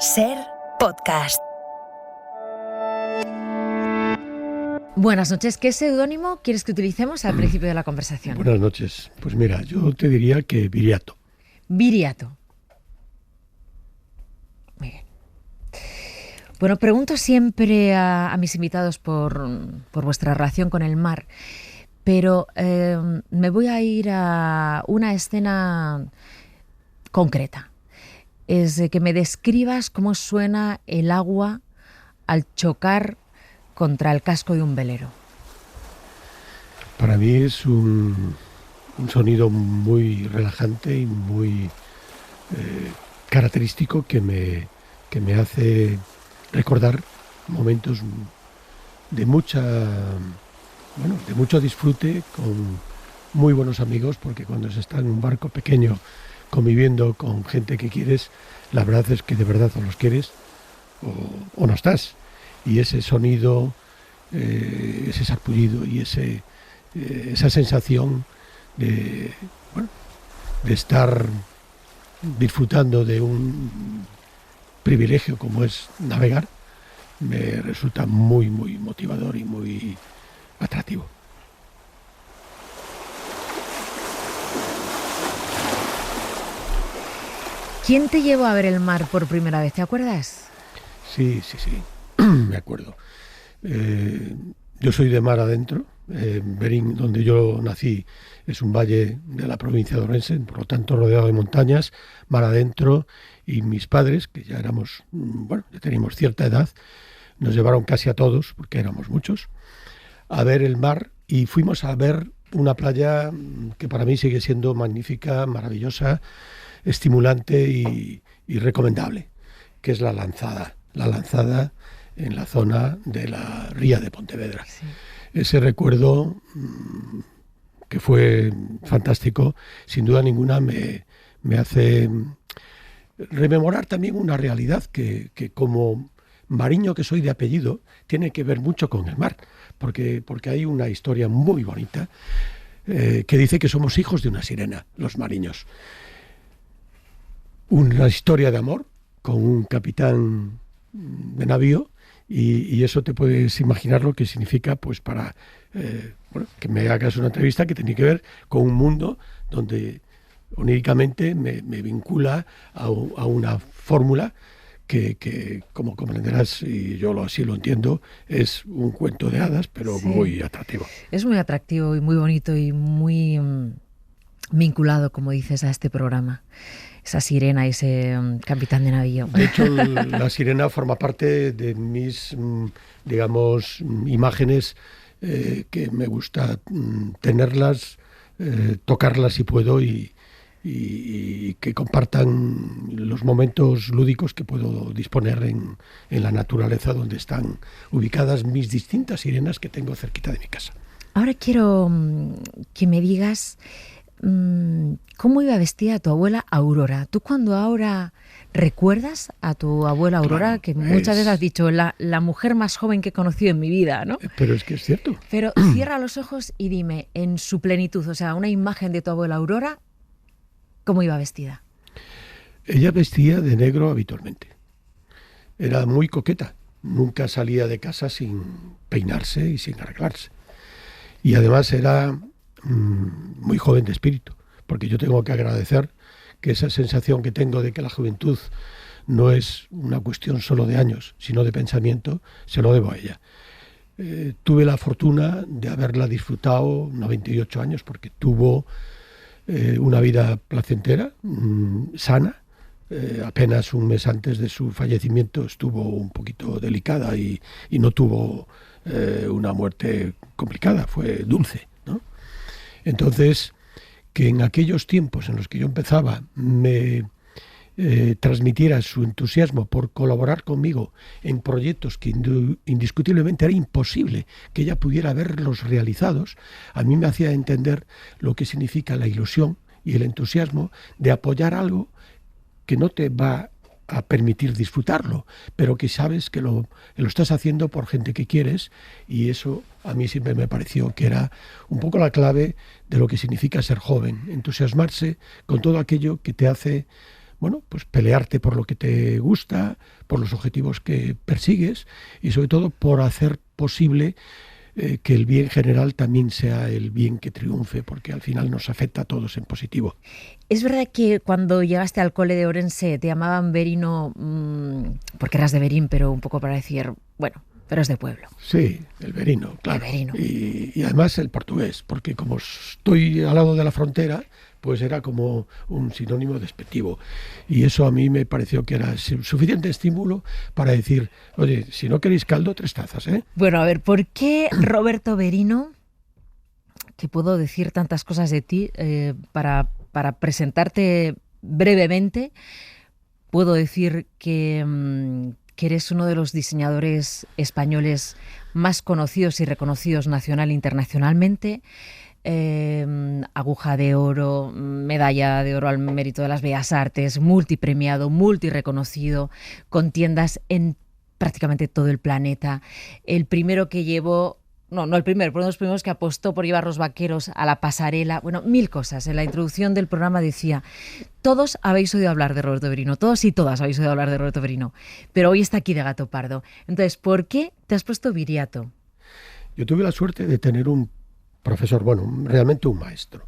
Ser Podcast. Buenas noches. ¿Qué seudónimo quieres que utilicemos al principio de la conversación? Buenas noches. Pues mira, yo te diría que Viriato. Viriato. Muy bien. Bueno, pregunto siempre a mis invitados por vuestra relación con el mar, pero me voy a ir a una escena concreta. Es de que me describas cómo suena el agua al chocar contra el casco de un velero. Para mí es un sonido muy relajante y muy característico que me hace recordar momentos de mucho disfrute con muy buenos amigos, porque cuando se está en un barco pequeño conviviendo con gente que quieres, la verdad es que de verdad o los quieres o no estás. Y ese sonido, ese sarpullido y esa sensación de estar disfrutando de un privilegio como es navegar, me resulta muy, muy motivador y muy atractivo. ¿Quién te llevó a ver el mar por primera vez? ¿Te acuerdas? Sí, me acuerdo. Yo soy de mar adentro. Berín, donde yo nací, es un valle de la provincia de Orense, por lo tanto rodeado de montañas, mar adentro, y mis padres, que ya éramos, ya teníamos cierta edad, nos llevaron casi a todos, porque éramos muchos, a ver el mar, y fuimos a ver una playa que para mí sigue siendo magnífica, maravillosa, estimulante y recomendable, que es La Lanzada en la zona de la ría de Pontevedra. Sí. Ese recuerdo, que fue fantástico, sin duda ninguna me hace rememorar también una realidad que como mariño que soy de apellido, tiene que ver mucho con el mar, porque hay una historia muy bonita que dice que somos hijos de una sirena, los mariños. Una historia de amor con un capitán de navío, y eso te puedes imaginar lo que significa, pues para que me hagas una entrevista que tiene que ver con un mundo donde oníricamente me vincula a una fórmula que como comprenderás, y yo así lo entiendo, es un cuento de hadas, pero sí, muy atractivo. Es muy atractivo y muy bonito y muy vinculado, como dices, a este programa. Esa sirena y ese capitán de navío. De hecho, la sirena forma parte de mis, imágenes que me gusta tenerlas, tocarlas si puedo y que compartan los momentos lúdicos que puedo disponer en la naturaleza donde están ubicadas mis distintas sirenas que tengo cerquita de mi casa. Ahora quiero que me digas ¿cómo iba vestida tu abuela Aurora? ¿Tú cuando ahora recuerdas a tu abuela Aurora, claro, que muchas veces has dicho la mujer más joven que he conocido en mi vida, ¿no? Pero es que es cierto. Pero cierra los ojos y dime, en su plenitud, o sea, una imagen de tu abuela Aurora, ¿cómo iba vestida? Ella vestía de negro habitualmente. Era muy coqueta. Nunca salía de casa sin peinarse y sin arreglarse. Y además era muy joven de espíritu, porque yo tengo que agradecer que esa sensación que tengo de que la juventud no es una cuestión solo de años, sino de pensamiento, se lo debo a ella. Tuve la fortuna de haberla disfrutado 98 años, porque tuvo una vida placentera, sana. Apenas un mes antes de su fallecimiento estuvo un poquito delicada y no tuvo una muerte complicada, fue dulce, ¿no? Entonces, que en aquellos tiempos en los que yo empezaba me transmitiera su entusiasmo por colaborar conmigo en proyectos que indiscutiblemente era imposible que ella pudiera verlos realizados, a mí me hacía entender lo que significa la ilusión y el entusiasmo de apoyar algo que no te va a permitir disfrutarlo, pero que sabes que lo estás haciendo por gente que quieres, y eso a mí siempre me pareció que era un poco la clave de lo que significa ser joven, entusiasmarse con todo aquello que te hace bueno, pues pelearte por lo que te gusta, por los objetivos que persigues y sobre todo por hacer posible que el bien general también sea el bien que triunfe, porque al final nos afecta a todos en positivo. ¿Es verdad que cuando llegaste al cole de Orense te llamaban Verino, porque eras de Verín, pero un poco para decir, bueno, pero es de pueblo? Sí, el verino, claro. El verino. Y además el portugués, porque como estoy al lado de la frontera, pues era como un sinónimo despectivo. Y eso a mí me pareció que era suficiente estímulo para decir, oye, si no queréis caldo, 3 tazas, ¿eh? Bueno, a ver, ¿por qué Roberto Verino, que puedo decir tantas cosas de ti, para presentarte brevemente, puedo decir que eres uno de los diseñadores españoles más conocidos y reconocidos nacional e internacionalmente? Aguja de oro, medalla de oro al mérito de las bellas artes, multipremiado, multireconocido, con tiendas en prácticamente todo el planeta. El primero que llevó, no el primero, pero uno de los primeros que apostó por llevar los vaqueros a la pasarela. Bueno, 1000 cosas. En la introducción del programa decía, todos habéis oído hablar de Roberto Verino, todos y todas habéis oído hablar de Roberto Verino, pero hoy está aquí de gato pardo. Entonces, ¿por qué te has puesto Viriato? Yo tuve la suerte de tener un profesor, bueno, realmente un maestro,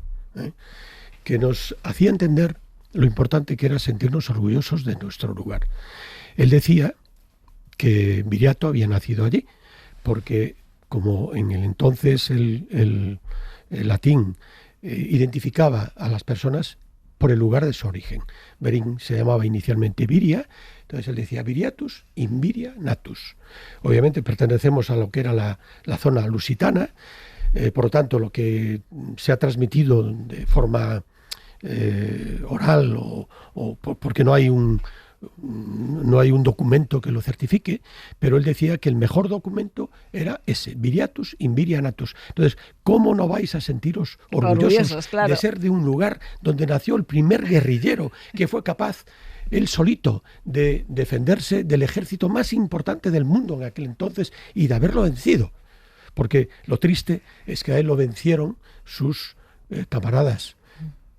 que nos hacía entender lo importante que era sentirnos orgullosos de nuestro lugar. Él decía que Viriato había nacido allí, porque como en el entonces el latín identificaba a las personas por el lugar de su origen. Verín se llamaba inicialmente Viria, entonces él decía Viriatus in Viria natus. Obviamente pertenecemos a lo que era la zona lusitana, por lo tanto, lo que se ha transmitido de forma oral o porque no hay un documento que lo certifique, pero él decía que el mejor documento era ese, Viriatus in Viria natus. Entonces, ¿cómo no vais a sentiros orgullosos claro, de ser de un lugar donde nació el primer guerrillero que fue capaz él solito de defenderse del ejército más importante del mundo en aquel entonces y de haberlo vencido? Porque lo triste es que a él lo vencieron sus camaradas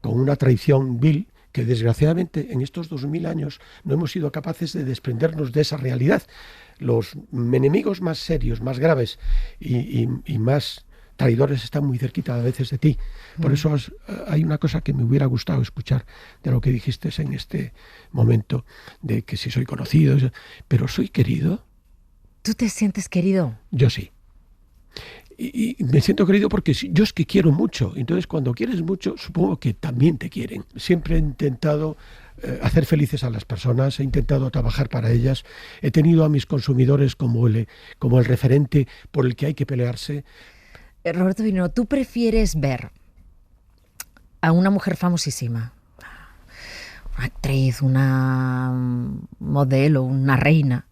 con una traición vil que desgraciadamente en estos 2000 años no hemos sido capaces de desprendernos de esa realidad. Los enemigos más serios, más graves y más traidores están muy cerquita a veces de ti. Por eso hay una cosa que me hubiera gustado escuchar de lo que dijiste en este momento, de que si soy conocido, pero soy querido. ¿Tú te sientes querido? Yo sí. Y me siento querido porque yo es que quiero mucho. Entonces, cuando quieres mucho, supongo que también te quieren. Siempre he intentado hacer felices a las personas, he intentado trabajar para ellas. He tenido a mis consumidores como el referente por el que hay que pelearse. Roberto Verino, ¿tú prefieres ver a una mujer famosísima, una actriz, una modelo, una reina,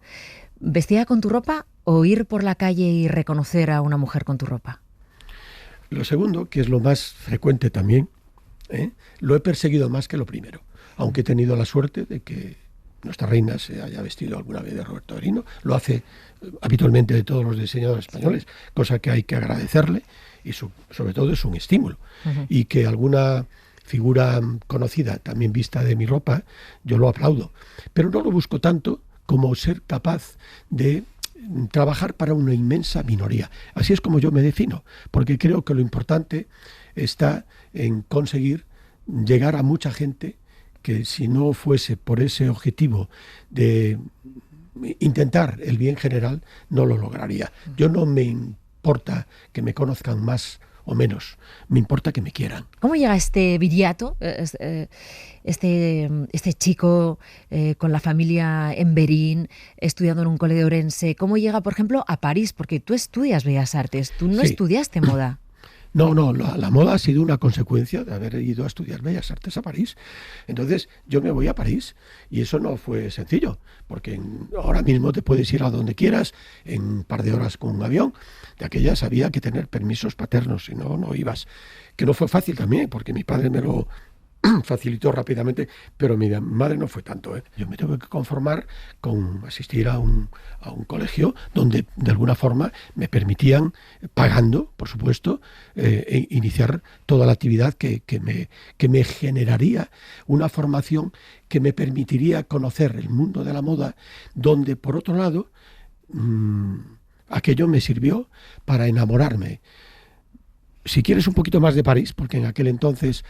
vestida con tu ropa, o ir por la calle y reconocer a una mujer con tu ropa? Lo segundo, que es lo más frecuente también, lo he perseguido más que lo primero, aunque he tenido la suerte de que nuestra reina se haya vestido alguna vez de Roberto Verino. Lo hace habitualmente de todos los diseñadores españoles, cosa que hay que agradecerle y sobre todo es un estímulo. Uh-huh. Y que alguna figura conocida también vista de mi ropa, yo lo aplaudo. Pero no lo busco tanto como ser capaz de trabajar para una inmensa minoría. Así es como yo me defino, porque creo que lo importante está en conseguir llegar a mucha gente que si no fuese por ese objetivo de intentar el bien general, no lo lograría. Yo no me importa que me conozcan más o menos, me importa que me quieran. ¿Cómo llega este Viriato, este chico con la familia en Verín, estudiando en un cole de Orense? ¿Cómo llega, por ejemplo, a París? Porque tú estudias Bellas Artes, tú no estudiaste moda. No, la moda ha sido una consecuencia de haber ido a estudiar Bellas Artes a París. Entonces yo me voy a París y eso no fue sencillo, porque ahora mismo te puedes ir a donde quieras en un par de horas con un avión. De aquellas había que tener permisos paternos, si no, no ibas. Que no fue fácil también, porque mi padre me lo facilitó rápidamente, pero mi madre no fue tanto, ¿eh? Yo me tuve que conformar con asistir a un colegio donde de alguna forma me permitían, pagando, por supuesto, iniciar toda la actividad que me generaría una formación que me permitiría conocer el mundo de la moda, donde por otro lado aquello me sirvió para enamorarme. Si quieres un poquito más de París, porque en aquel entonces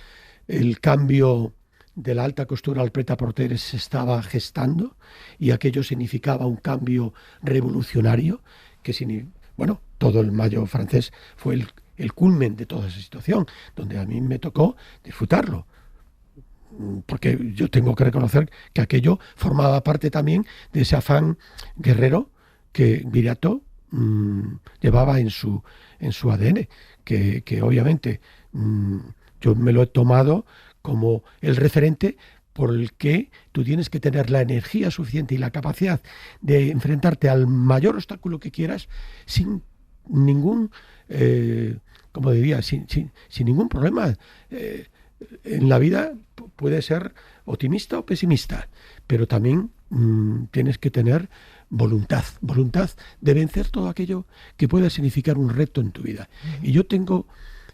el cambio de la alta costura al prêt-à-porter se estaba gestando y aquello significaba un cambio revolucionario bueno, todo el mayo francés fue el culmen de toda esa situación, donde a mí me tocó disfrutarlo, porque yo tengo que reconocer que aquello formaba parte también de ese afán guerrero que Viriato llevaba en su ADN, que obviamente yo me lo he tomado como el referente por el que tú tienes que tener la energía suficiente y la capacidad de enfrentarte al mayor obstáculo que quieras sin ningún, como diría, sin ningún problema. En la vida puede ser optimista o pesimista, pero también tienes que tener voluntad de vencer todo aquello que pueda significar un reto en tu vida. Y yo tengo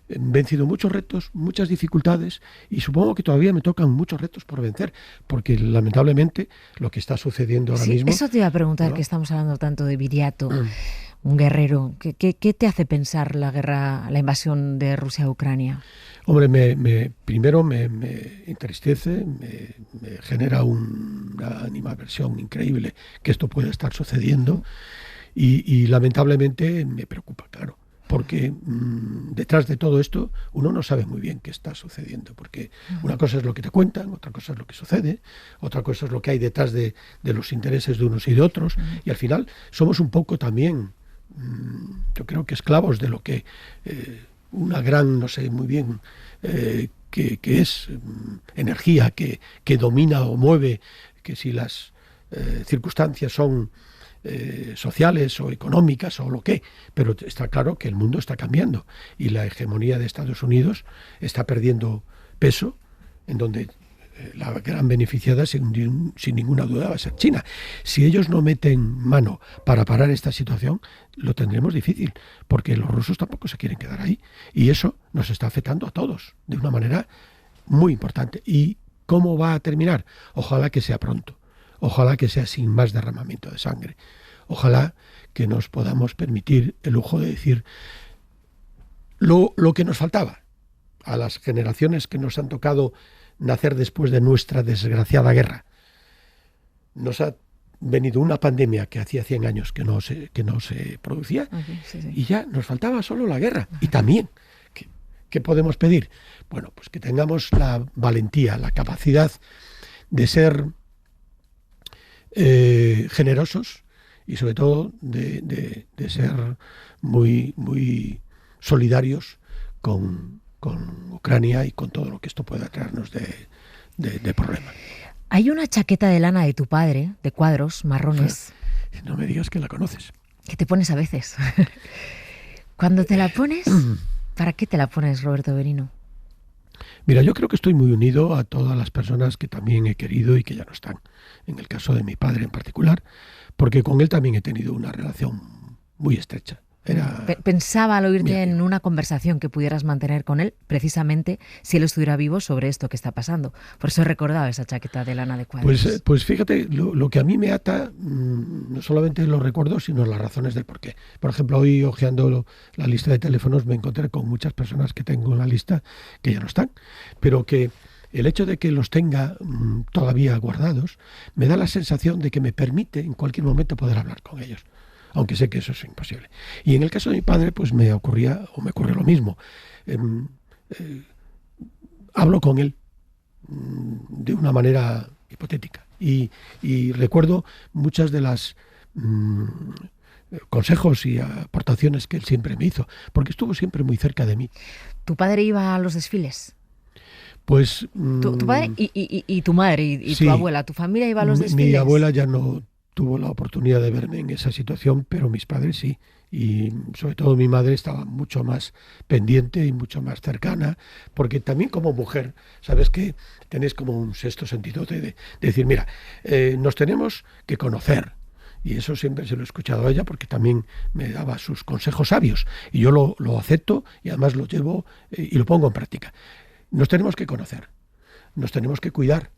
vencido muchos retos, muchas dificultades, y supongo que todavía me tocan muchos retos por vencer, porque lamentablemente lo que está sucediendo ahora mismo... Eso te iba a preguntar, ¿no? Que estamos hablando tanto de Viriato, un guerrero. ¿Qué te hace pensar la invasión de Rusia a Ucrania? Hombre, primero me entristece, me genera una animadversión increíble que esto pueda estar sucediendo, y lamentablemente me preocupa, claro. Porque detrás de todo esto uno no sabe muy bien qué está sucediendo, porque una cosa es lo que te cuentan, otra cosa es lo que sucede, otra cosa es lo que hay detrás de los intereses de unos y de otros, y al final somos un poco también, yo creo que esclavos de lo que una gran, no sé muy bien, que es energía que domina o mueve, que si las circunstancias son sociales o económicas o lo que, pero está claro que el mundo está cambiando y la hegemonía de Estados Unidos está perdiendo peso, en donde la gran beneficiada sin ninguna duda va a ser China. Si ellos no meten mano para parar esta situación, lo tendremos difícil, porque los rusos tampoco se quieren quedar ahí, y eso nos está afectando a todos de una manera muy importante. ¿Y cómo va a terminar? Ojalá que sea pronto. Ojalá que sea sin más derramamiento de sangre. Ojalá que nos podamos permitir el lujo de decir lo que nos faltaba a las generaciones que nos han tocado nacer después de nuestra desgraciada guerra. Nos ha venido una pandemia que hacía 100 años que no se producía, y ya nos faltaba solo la guerra. Y también, ¿qué podemos pedir? Bueno, pues que tengamos la valentía, la capacidad de ser generosos y sobre todo de ser muy, muy solidarios con Ucrania y con todo lo que esto pueda traernos de problemas. Hay una chaqueta de lana de tu padre, de cuadros marrones. No me digas que la conoces. Que te pones a veces. Cuando te la pones, ¿para qué te la pones, Roberto Benigno? Mira, yo creo que estoy muy unido a todas las personas que también he querido y que ya no están. En el caso de mi padre en particular, porque con él también he tenido una relación muy estrecha. Pensaba al oírte en una conversación que pudieras mantener con él, precisamente si él estuviera vivo, sobre esto que está pasando. Por eso he recordado esa chaqueta de lana de cuadros. Pues fíjate, lo que a mí me ata, no solamente los recuerdos, sino las razones del porqué. Por ejemplo, hoy hojeando la lista de teléfonos me encontré con muchas personas que tengo en la lista que ya no están, pero que el hecho de que los tenga todavía guardados me da la sensación de que me permite en cualquier momento poder hablar con ellos, aunque sé que eso es imposible. Y en el caso de mi padre, pues me ocurre lo mismo. Hablo con él de una manera hipotética y recuerdo muchas de las consejos y aportaciones que él siempre me hizo, porque estuvo siempre muy cerca de mí. ¿Tu padre iba a los desfiles? Pues tu padre y tu madre y sí, tu abuela, tu familia iba a los desfiles. Mi abuela ya no tuvo la oportunidad de verme en esa situación, pero mis padres sí. Y sobre todo mi madre estaba mucho más pendiente y mucho más cercana, porque también como mujer, sabes que tenés como un sexto sentido de decir, mira, nos tenemos que conocer. Y eso siempre se lo he escuchado a ella porque también me daba sus consejos sabios. Y yo lo acepto y además lo llevo y lo pongo en práctica. Nos tenemos que conocer, nos tenemos que cuidar,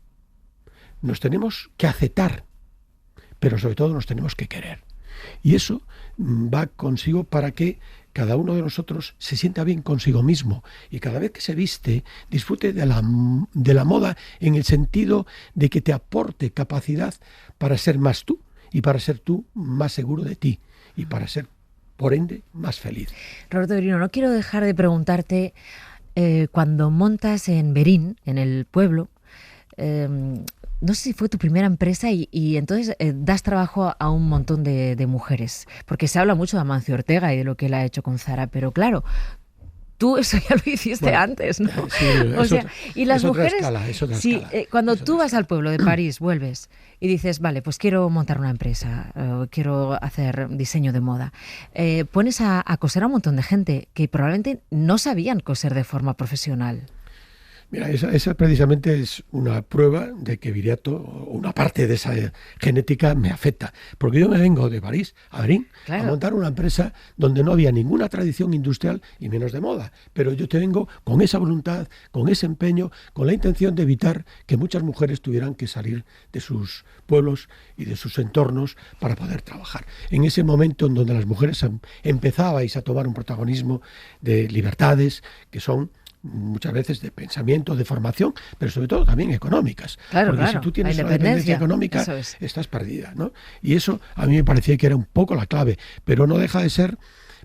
nos tenemos que aceptar, pero sobre todo nos tenemos que querer. Y eso va consigo para que cada uno de nosotros se sienta bien consigo mismo y cada vez que se viste disfrute de la moda en el sentido de que te aporte capacidad para ser más tú y para ser tú más seguro de ti y para ser, por ende, más feliz. Roberto Merino, no quiero dejar de preguntarte, cuando montas en Berín, en el pueblo, no sé si fue tu primera empresa y entonces das trabajo a un montón de mujeres, porque se habla mucho de Amancio Ortega y de lo que él ha hecho con Zara, pero claro, tú eso ya lo hiciste antes, ¿no? Sí, o sea, y las mujeres, sí, cuando tú vas al pueblo de París, vuelves y dices, vale, pues quiero montar una empresa, quiero hacer diseño de moda, pones a coser a un montón de gente que probablemente no sabían coser de forma profesional. Mira, esa precisamente es una prueba de que Viriato, una parte de esa genética, me afecta. Porque yo me vengo de París a Berín, claro, a montar una empresa donde no había ninguna tradición industrial y menos de moda. Pero yo te vengo con esa voluntad, con ese empeño, con la intención de evitar que muchas mujeres tuvieran que salir de sus pueblos y de sus entornos para poder trabajar. En ese momento en donde las mujeres empezabais a tomar un protagonismo de libertades que son muchas veces de pensamiento, de formación, pero sobre todo también económicas. Claro, porque claro, si tú tienes una dependencia económica, estás perdida, ¿no? Y eso a mí me parecía que era un poco la clave, pero no deja de ser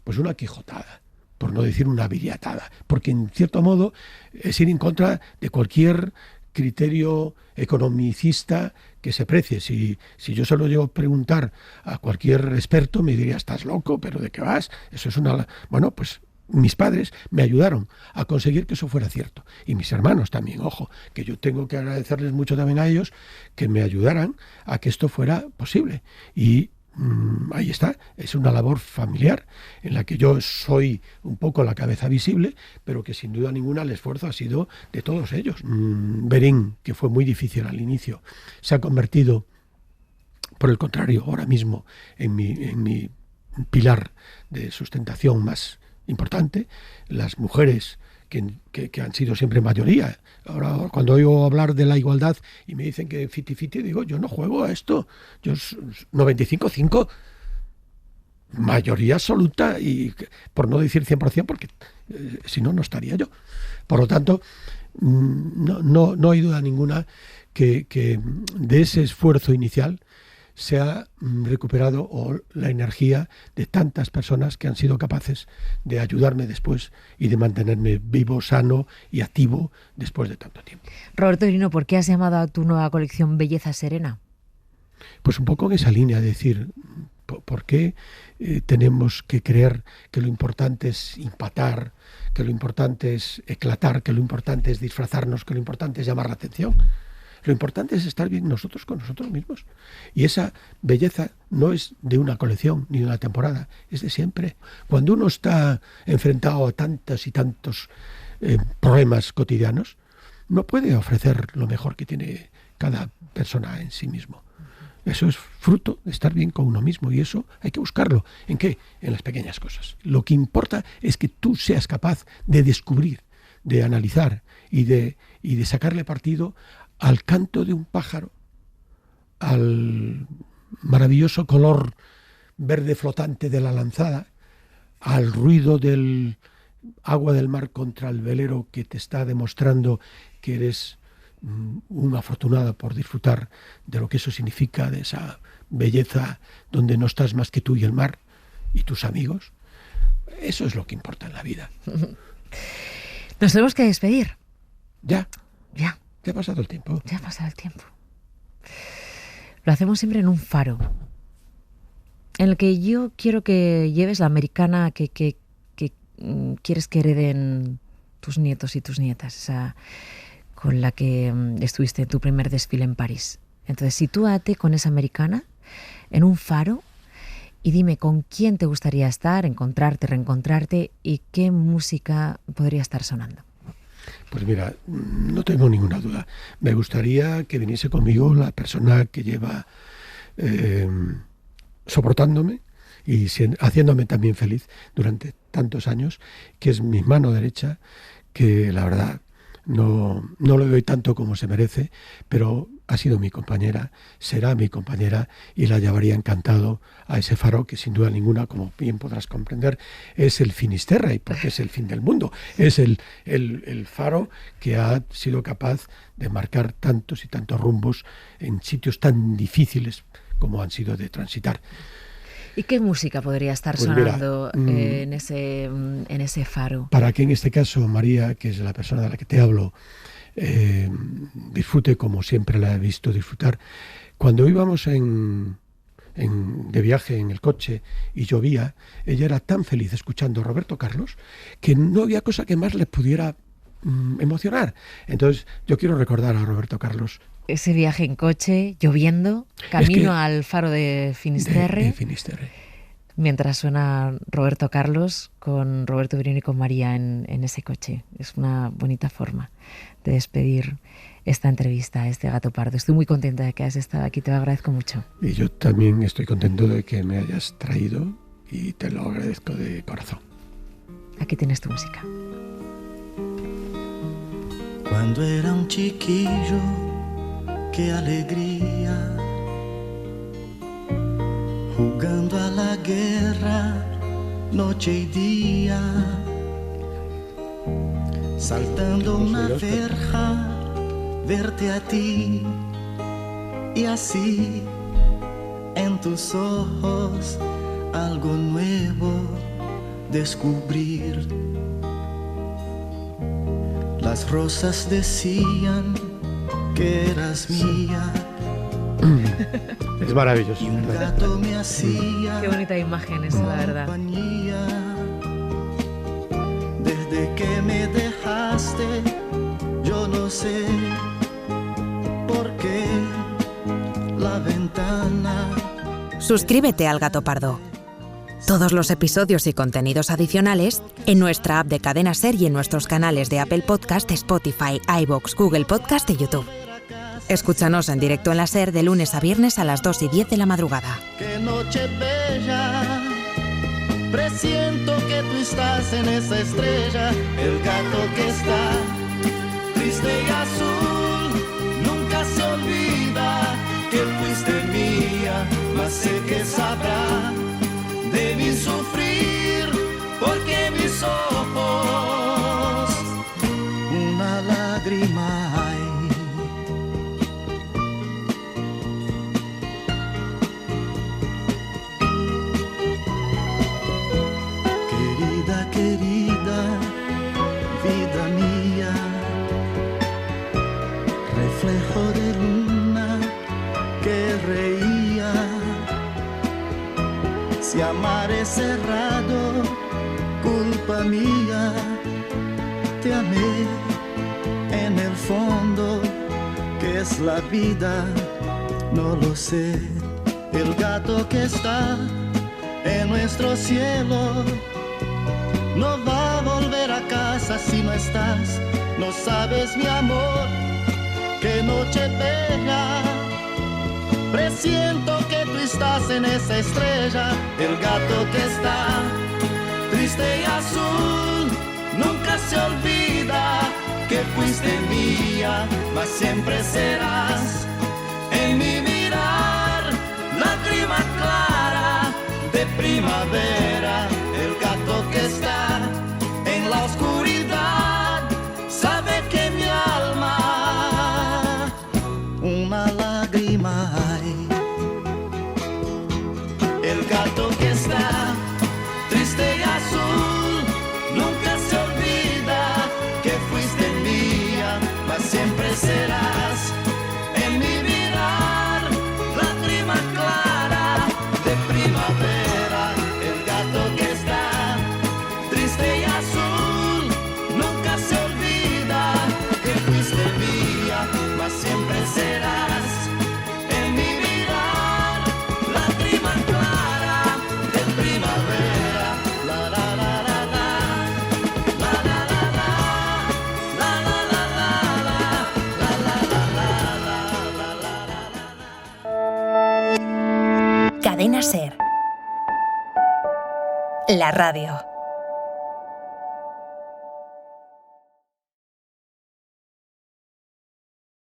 pues una quijotada, por no decir una viriatada, porque en cierto modo es ir en contra de cualquier criterio economicista que se precie. Si yo se lo llevo a preguntar a cualquier experto, me diría, estás loco, pero ¿de qué vas? Eso es una... Bueno, pues mis padres me ayudaron a conseguir que eso fuera cierto. Y mis hermanos también, ojo, que yo tengo que agradecerles mucho también a ellos que me ayudaran a que esto fuera posible. Y ahí está, es una labor familiar en la que yo soy un poco la cabeza visible, pero que sin duda ninguna el esfuerzo ha sido de todos ellos. Berín, que fue muy difícil al inicio, se ha convertido, por el contrario, ahora mismo en mi pilar de sustentación más importante. Las mujeres que han sido siempre mayoría. Ahora, cuando oigo hablar de la igualdad y me dicen que 50-50, digo, yo no juego a esto. Yo 95-5, mayoría absoluta, y por no decir 100%, porque si no, no estaría yo. Por lo tanto, no hay duda ninguna que de ese esfuerzo inicial se ha recuperado la energía de tantas personas que han sido capaces de ayudarme después y de mantenerme vivo, sano y activo después de tanto tiempo. Roberto Merino, ¿por qué has llamado a tu nueva colección Belleza Serena? Pues un poco en esa línea, de decir, ¿por qué tenemos que creer que lo importante es impactar, que lo importante es eclatar, que lo importante es disfrazarnos, que lo importante es llamar la atención? Lo importante es estar bien nosotros con nosotros mismos. Y esa belleza no es de una colección ni de una temporada, es de siempre. Cuando uno está enfrentado a tantos y tantos problemas cotidianos, no puede ofrecer lo mejor que tiene cada persona en sí mismo. Eso es fruto de estar bien con uno mismo, y eso hay que buscarlo. ¿En qué? En las pequeñas cosas. Lo que importa es que tú seas capaz de descubrir, de analizar y de sacarle partido al canto de un pájaro, al maravilloso color verde flotante de la lanzada, al ruido del agua del mar contra el velero que te está demostrando que eres un afortunado por disfrutar de lo que eso significa, de esa belleza donde no estás más que tú y el mar y tus amigos. Eso es lo que importa en la vida. Nos tenemos que despedir. Ya. Ya. ¿Ya ha pasado el tiempo? Ya ha pasado el tiempo. Lo hacemos siempre en un faro, en el que yo quiero que lleves la americana que quieres que hereden tus nietos y tus nietas, esa con la que estuviste en tu primer desfile en París. Entonces, sitúate con esa americana en un faro y dime con quién te gustaría estar, encontrarte, reencontrarte y qué música podría estar sonando. Pues mira, no tengo ninguna duda. Me gustaría que viniese conmigo la persona que lleva soportándome y haciéndome también feliz durante tantos años, que es mi mano derecha, que la verdad no le doy tanto como se merece, pero ha sido mi compañera, será mi compañera y la llevaría encantado a ese faro que sin duda ninguna, como bien podrás comprender, es el Finisterre, porque es el fin del mundo. Es el faro que ha sido capaz de marcar tantos y tantos rumbos en sitios tan difíciles como han sido de transitar. ¿Y qué música podría estar sonando en ese faro? Para que en este caso María, que es la persona de la que te hablo, disfrute como siempre la he visto disfrutar. Cuando íbamos de viaje en el coche y llovía, ella era tan feliz escuchando a Roberto Carlos que no había cosa que más le pudiera emocionar. Entonces yo quiero recordar a Roberto Carlos. Ese viaje en coche, lloviendo, camino al faro de Finisterre. De Finisterre. Mientras suena Roberto Carlos con Roberto Brioni y con María en ese coche. Es una bonita forma de despedir esta entrevista a este Gato Pardo. Estoy muy contenta de que hayas estado aquí, te lo agradezco mucho. Y yo también estoy contento de que me hayas traído y te lo agradezco de corazón. Aquí tienes tu música. Cuando era un chiquillo, qué alegría, jugando a la guerra noche y día, saltando una verja, verte a ti y así en tus ojos algo nuevo descubrir. Las rosas decían que eras mía. Es maravilloso. Y un gato me hacía. Qué bonita imagen esa, la verdad. Compañía. Desde que me dejaste, yo no sé por qué la ventana. Suscríbete al Gato Pardo. Todos los episodios y contenidos adicionales en nuestra app de Cadena Ser y en nuestros canales de Apple Podcast, Spotify, iVoox, Google Podcast y YouTube. Escúchanos en directo en la Ser de lunes a viernes a las 2:10 de la madrugada. Qué noche bella, presiento que tú estás en esa estrella, el gato que está triste y azul, nunca se olvida que fuiste mía, mas sé que sabrá de mi sufrir, porque mis ojos una lágrima hay. Querida, querida, vida mía, reflejo de luna que reía. Si amar es errado, culpa mía, te amé en el fondo, que es la vida, no lo sé. El gato que está en nuestro cielo no va a volver a casa si no estás, no sabes mi amor, qué noche bella. Presiento que tú estás en esa estrella, el gato que está triste y azul, nunca se olvida que fuiste mía, mas siempre serás en mi mirar, lágrima clara de primavera, el gato que está en la oscuridad, sabe que mi alma una lágrima hay. El gato que está triste y azul, nunca se olvida que fuiste mía, mas siempre serás en mi mirar, lágrima clara de primavera. El gato que está triste y azul, nunca se olvida que fuiste mía, mas siempre serás en mi mirar, lágrima Cadena SER. La radio.